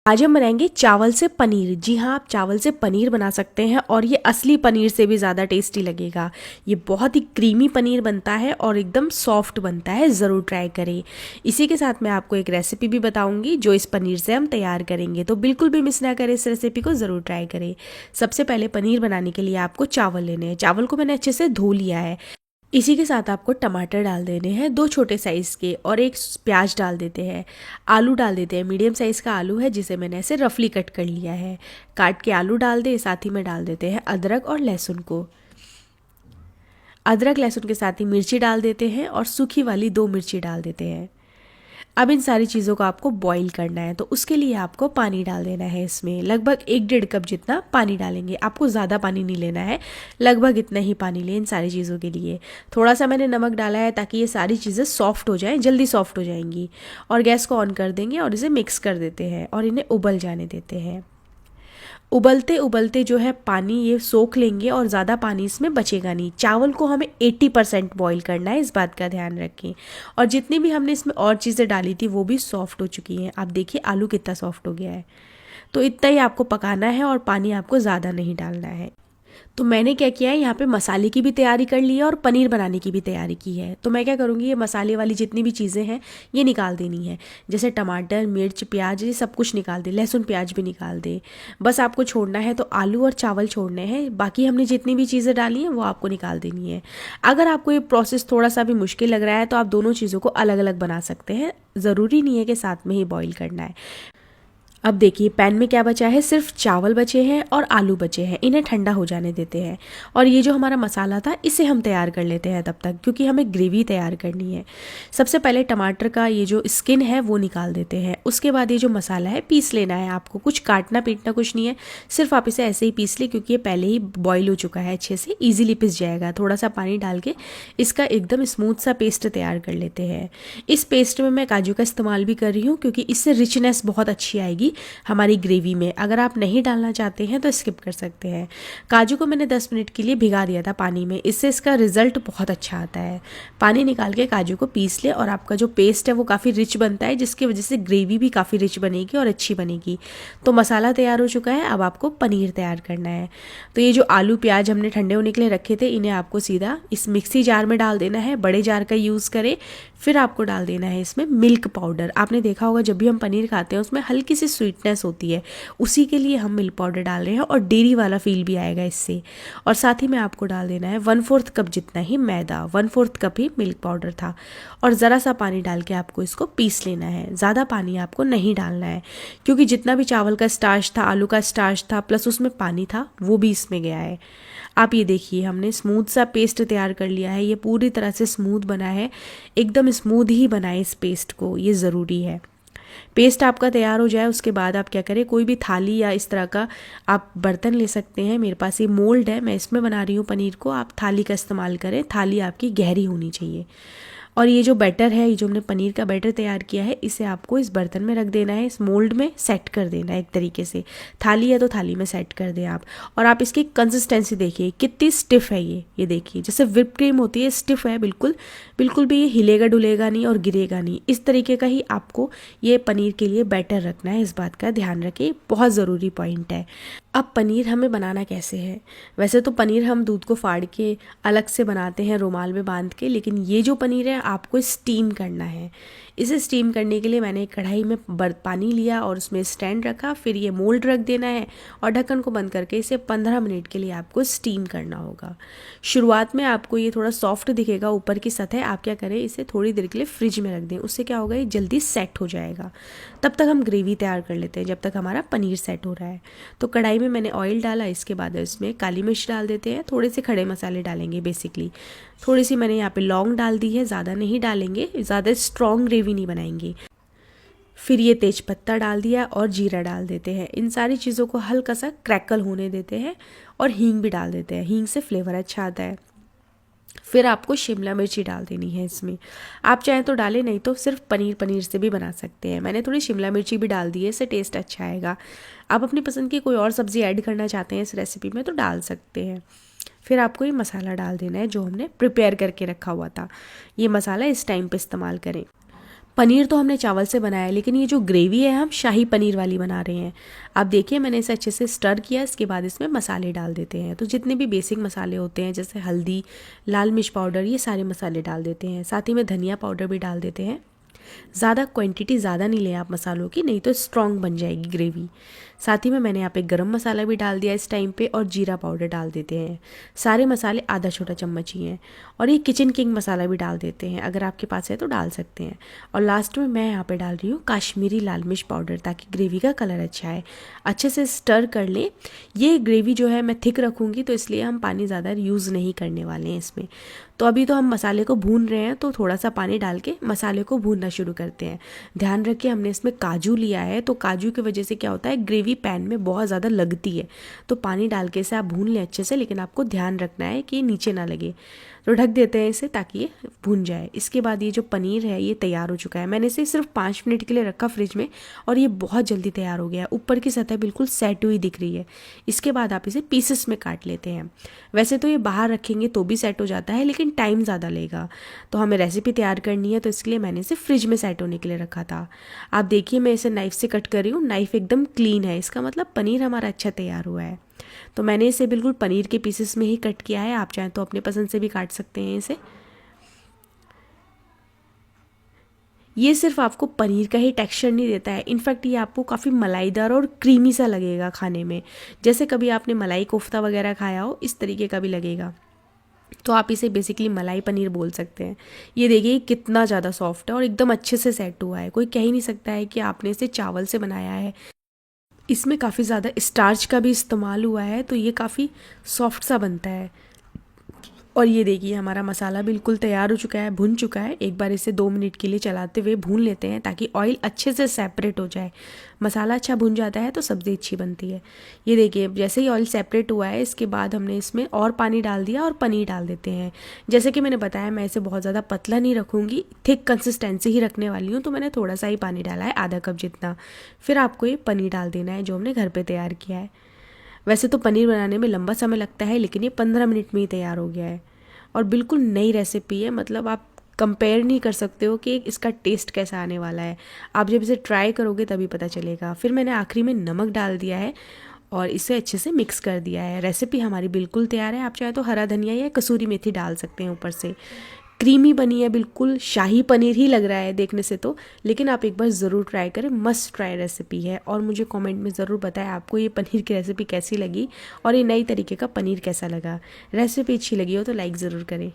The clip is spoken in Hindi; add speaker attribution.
Speaker 1: आज हम बनाएंगे चावल से पनीर। जी हाँ, आप चावल से पनीर बना सकते हैं और ये असली पनीर से भी ज़्यादा टेस्टी लगेगा। ये बहुत ही क्रीमी पनीर बनता है और एकदम सॉफ्ट बनता है, ज़रूर ट्राई करें। इसी के साथ मैं आपको एक रेसिपी भी बताऊंगी जो इस पनीर से हम तैयार करेंगे, तो बिल्कुल भी मिस ना करें, इस रेसिपी को ज़रूर ट्राई करें। सबसे पहले पनीर बनाने के लिए आपको चावल लेने हैं। चावल को मैंने अच्छे से धो लिया है। इसी के साथ आपको टमाटर डाल देने हैं, 2 छोटे साइज़ के, और एक प्याज डाल देते हैं। आलू डाल देते हैं, मीडियम साइज़ का आलू है जिसे मैंने ऐसे रफली कट कर लिया है। काट के आलू डाल दे, साथ ही में डाल देते हैं अदरक और लहसुन को। अदरक लहसुन के साथ ही मिर्ची डाल देते हैं और सूखी वाली 2 मिर्ची डाल देते हैं। अब इन सारी चीज़ों को आपको बॉईल करना है, तो उसके लिए आपको पानी डाल देना है। इसमें लगभग 1-1.5 कप जितना पानी डालेंगे। आपको ज़्यादा पानी नहीं लेना है, लगभग इतना ही पानी लें इन सारी चीज़ों के लिए। थोड़ा सा मैंने नमक डाला है ताकि ये सारी चीज़ें सॉफ्ट हो जाएं, जल्दी सॉफ्ट हो जाएंगी। और गैस को ऑन कर देंगे और इसे मिक्स कर देते हैं और इन्हें उबल जाने देते हैं। उबलते उबलते जो है पानी ये सोख लेंगे और ज़्यादा पानी इसमें बचेगा नहीं। चावल को हमें 80% बॉईल करना है, इस बात का ध्यान रखें। और जितनी भी हमने इसमें और चीज़ें डाली थी वो भी सॉफ्ट हो चुकी हैं। आप देखिए आलू कितना सॉफ्ट हो गया है। तो इतना ही आपको पकाना है और पानी आपको ज़्यादा नहीं डालना है। तो मैंने क्या किया है, यहाँ पे मसाले की भी तैयारी कर ली है और पनीर बनाने की भी तैयारी की है। तो मैं क्या करूँगी, ये मसाले वाली जितनी भी चीज़ें हैं ये निकाल देनी है। जैसे टमाटर, मिर्च, प्याज, ये सब कुछ निकाल दे, लहसुन प्याज भी निकाल दे। बस आपको छोड़ना है तो आलू और चावल छोड़ने हैं, बाकी हमने जितनी भी चीज़ें डाली हैं वो आपको निकाल देनी है। अगर आपको ये प्रोसेस थोड़ा सा भी मुश्किल लग रहा है तो आप दोनों चीज़ों को अलग अलग बना सकते हैं, ज़रूरी नहीं है कि साथ में ही बॉईल करना है। अब देखिए पैन में क्या बचा है, सिर्फ चावल बचे हैं और आलू बचे हैं। इन्हें ठंडा हो जाने देते हैं और ये जो हमारा मसाला था इसे हम तैयार कर लेते हैं तब तक, क्योंकि हमें ग्रेवी तैयार करनी है। सबसे पहले टमाटर का ये जो स्किन है वो निकाल देते हैं। उसके बाद ये जो मसाला है पीस लेना है आपको, कुछ काटना पीटना कुछ नहीं है, सिर्फ आप इसे ऐसे ही पीस ले, क्योंकि ये पहले ही बॉईल हो चुका है, अच्छे से ईजिली पिस जाएगा। थोड़ा सा पानी डाल के इसका एकदम स्मूथ सा पेस्ट तैयार कर लेते हैं। इस पेस्ट में मैं काजू का इस्तेमाल भी कर रही हूँ क्योंकि इससे रिचनेस बहुत अच्छी आएगी हमारी ग्रेवी में। अगर आप नहीं डालना चाहते हैं तो स्किप कर सकते हैं। काजू को मैंने 10 मिनट के लिए भिगा दिया था पानी में, इससे इसका रिजल्ट बहुत अच्छा आता है। पानी निकाल के काजू को पीस ले और आपका जो पेस्ट है वो काफ़ी रिच बनता है, जिसकी वजह से ग्रेवी भी काफ़ी रिच बनेगी और अच्छी बनेगी। तो मसाला तैयार हो चुका है, अब आपको पनीर तैयार करना है। तो ये जो आलू प्याज हमने ठंडे होने के लिए रखे थे इन्हें आपको सीधा इस मिक्सी जार में डाल देना है, बड़े जार का यूज़ करें। फिर आपको डाल देना है इसमें मिल्क पाउडर। आपने देखा होगा जब भी हम पनीर खाते हैं उसमें हल्की सी स्वीटनेस होती है, उसी के लिए हम मिल्क पाउडर डाल रहे हैं और डेयरी वाला फील भी आएगा इससे। और साथ ही में आपको डाल देना है 1/4 कप जितना ही मैदा, 1/4 कप ही मिल्क पाउडर था, और ज़रा सा पानी डाल के आपको इसको पीस लेना है। ज़्यादा पानी आपको नहीं डालना है, क्योंकि जितना भी चावल का स्टार्च था, आलू का स्टार्च था, प्लस उसमें पानी था, वो भी इसमें गया है। आप ये देखिए हमने स्मूथ सा पेस्ट तैयार कर लिया है, ये पूरी तरह से स्मूथ बना है, एकदम स्मूथ ही बनाए इस पेस्ट को, ये ज़रूरी है। पेस्ट आपका तैयार हो जाए उसके बाद आप क्या करें, कोई भी थाली या इस तरह का आप बर्तन ले सकते हैं। मेरे पास ये मोल्ड है, मैं इसमें बना रही हूँ पनीर को, आप थाली का इस्तेमाल करें। थाली आपकी गहरी होनी चाहिए। और ये जो बैटर है, ये जो हमने पनीर का बैटर तैयार किया है, इसे आपको इस बर्तन में रख देना है, इस मोल्ड में सेट कर देना है एक तरीके से। थाली है तो थाली में सेट कर दें आप। और आप इसकी कंसिस्टेंसी देखिए कितनी स्टिफ है, ये देखिए जैसे व्हिप क्रीम होती है, स्टिफ है बिल्कुल। बिल्कुल भी ये हिलेगा डुलेगा नहीं और गिरेगा नहीं, इस तरीके का ही आपको ये पनीर के लिए बैटर रखना है, इस बात का ध्यान रखें, बहुत ज़रूरी पॉइंट है। अब पनीर हमें बनाना कैसे है, वैसे तो पनीर हम दूध को फाड़ के अलग से बनाते हैं रुमाल में बांध के, लेकिन ये जो पनीर है आपको स्टीम करना है। इसे स्टीम करने के लिए मैंने एक कढ़ाई में पानी लिया और उसमें स्टैंड रखा, फिर ये मोल्ड रख देना है और ढक्कन को बंद करके इसे 15 मिनट के लिए आपको स्टीम करना होगा। शुरुआत में आपको ये थोड़ा सॉफ्ट दिखेगा ऊपर की सतह, आप क्या करें इसे थोड़ी देर के लिए फ्रिज में रख दें, उससे क्या होगा ये जल्दी सेट हो जाएगा। तब तक हम ग्रेवी तैयार कर लेते हैं जब तक हमारा पनीर सेट हो रहा है। तो कढ़ाई में मैंने ऑयल डाला, इसके बाद इसमें काली मिर्च डाल देते हैं, थोड़े से खड़े मसाले डालेंगे बेसिकली। थोड़ी सी मैंने यहाँ पे लौंग डाल दी है, ज़्यादा नहीं डालेंगे, ज़्यादा स्ट्रॉन्ग ग्रेवी नहीं बनाएंगे। फिर ये तेज पत्ता डाल दिया और जीरा डाल देते हैं। इन सारी चीज़ों को हल्का सा क्रैकल होने देते हैं और हींग भी डाल देते हैं, हींग से फ्लेवर अच्छा आता है। फिर आपको शिमला मिर्ची डाल देनी है इसमें, आप चाहें तो डालें, नहीं तो सिर्फ पनीर से भी बना सकते हैं। मैंने थोड़ी शिमला मिर्ची भी डाल दी है, इससे टेस्ट अच्छा आएगा। आप अपनी पसंद की कोई और सब्ज़ी ऐड करना चाहते हैं इस रेसिपी में तो डाल सकते हैं। फिर आपको ये मसाला डाल देना है जो हमने प्रिपेयर करके रखा हुआ था, ये मसाला इस टाइम पे इस्तेमाल करें। पनीर तो हमने चावल से बनाया है, लेकिन ये जो ग्रेवी है हम शाही पनीर वाली बना रहे हैं। आप देखिए मैंने इसे अच्छे से स्टर किया, इसके बाद इसमें मसाले डाल देते हैं। तो जितने भी बेसिक मसाले होते हैं जैसे हल्दी, लाल मिर्च पाउडर, ये सारे मसाले डाल देते हैं। साथ ही में धनिया पाउडर भी डाल देते हैं। ज़्यादा क्वांटिटी ज़्यादा नहीं लें आप मसालों की, नहीं तो स्ट्रॉन्ग बन जाएगी ग्रेवी। साथ ही में मैंने यहाँ पे गरम मसाला भी डाल दिया इस टाइम पे, और जीरा पाउडर डाल देते हैं। सारे मसाले आधा छोटा चम्मच ही हैं। और ये किचन किंग मसाला भी डाल देते हैं, अगर आपके पास है तो डाल सकते हैं। और लास्ट में मैं यहाँ पे डाल रही हूँ काश्मीरी लाल मिर्च पाउडर, ताकि ग्रेवी का कलर अच्छा है। अच्छे से स्टर कर लें। ये ग्रेवी जो है मैं थिक रखूँगी, तो इसलिए हम पानी ज़्यादा यूज़ नहीं करने वाले हैं इसमें। तो अभी तो हम मसाले को भून रहे हैं, तो थोड़ा सा पानी डाल के मसाले को भूनना शुरू करते हैं। ध्यान रखिए हमने इसमें काजू लिया है, तो काजू की वजह से क्या होता है, ग्रेवी पैन में बहुत ज़्यादा लगती है। तो पानी डाल के इसे आप भून लें अच्छे से, लेकिन आपको ध्यान रखना है कि ये नीचे ना लगे। तो ढक देते हैं इसे ताकि ये भून जाए। इसके बाद ये जो पनीर है ये तैयार हो चुका है। मैंने इसे सिर्फ 5 मिनट के लिए रखा फ्रिज में, और ये बहुत जल्दी तैयार हो गया है। ऊपर की सतह बिल्कुल सेट हुई दिख रही है। इसके बाद आप इसे पीसेस में काट लेते हैं। वैसे तो ये बाहर रखेंगे तो भी सेट हो जाता है, लेकिन टाइम ज़्यादा लेगा। तो हमें रेसिपी तैयार करनी है, तो इसके लिए मैंने इसे फ्रिज में सेट होने के लिए रखा था। आप देखिए मैं इसे नाइफ़ से कट कर रही हूँ। नाइफ़ एकदम क्लीन है, इसका मतलब पनीर हमारा अच्छा तैयार हुआ है। तो मैंने इसे बिल्कुल पनीर के पीसेस में ही कट किया है। आप चाहें तो अपने पसंद से भी काट सकते हैं इसे। ये सिर्फ आपको पनीर का ही टेक्सचर नहीं देता है, इनफैक्ट ये आपको काफ़ी मलाईदार और क्रीमी सा लगेगा खाने में। जैसे कभी आपने मलाई कोफ्ता वगैरह खाया हो, इस तरीके का भी लगेगा। तो आप इसे बेसिकली मलाई पनीर बोल सकते हैं। ये देखिए कितना ज़्यादा सॉफ्ट है और एकदम अच्छे से सेट हुआ है। कोई कह ही नहीं सकता है कि आपने इसे चावल से बनाया है। इसमें काफ़ी ज़्यादा स्टार्च का भी इस्तेमाल हुआ है, तो ये काफ़ी सॉफ्ट सा बनता है। और ये देखिए हमारा मसाला बिल्कुल तैयार हो चुका है, भुन चुका है। एक बार इसे 2 मिनट के लिए चलाते हुए भून लेते हैं, ताकि ऑयल अच्छे से सेपरेट हो जाए। मसाला अच्छा भुन जाता है तो सब्ज़ी अच्छी बनती है। ये देखिए जैसे ही ऑयल सेपरेट हुआ है, इसके बाद हमने इसमें और पानी डाल दिया और पनीर डाल देते हैं। जैसे कि मैंने बताया मैं इसे बहुत ज़्यादा पतला नहीं रखूँगी, थिक कंसिस्टेंसी ही रखने वाली हूँ, तो मैंने थोड़ा सा ही पानी डाला है, आधा कप जितना। फिर आपको ये पनीर डाल देना है जो हमने घर पर तैयार किया है। वैसे तो पनीर बनाने में लंबा समय लगता है, लेकिन ये 15 मिनट में ही तैयार हो गया है। और बिल्कुल नई रेसिपी है, मतलब आप कंपेयर नहीं कर सकते हो कि इसका टेस्ट कैसा आने वाला है। आप जब इसे ट्राई करोगे तभी पता चलेगा। फिर मैंने आखिरी में नमक डाल दिया है और इसे अच्छे से मिक्स कर दिया है। रेसिपी हमारी बिल्कुल तैयार है। आप चाहे तो हरा धनिया या कसूरी मेथी डाल सकते हैं ऊपर से। क्रीमी बनी है, बिल्कुल शाही पनीर ही लग रहा है देखने से तो, लेकिन आप एक बार ज़रूर ट्राई करें। मस्ट ट्राई रेसिपी है। और मुझे कमेंट में ज़रूर बताएं आपको ये पनीर की रेसिपी कैसी लगी और ये नई तरीके का पनीर कैसा लगा। रेसिपी अच्छी लगी हो तो लाइक ज़रूर करें।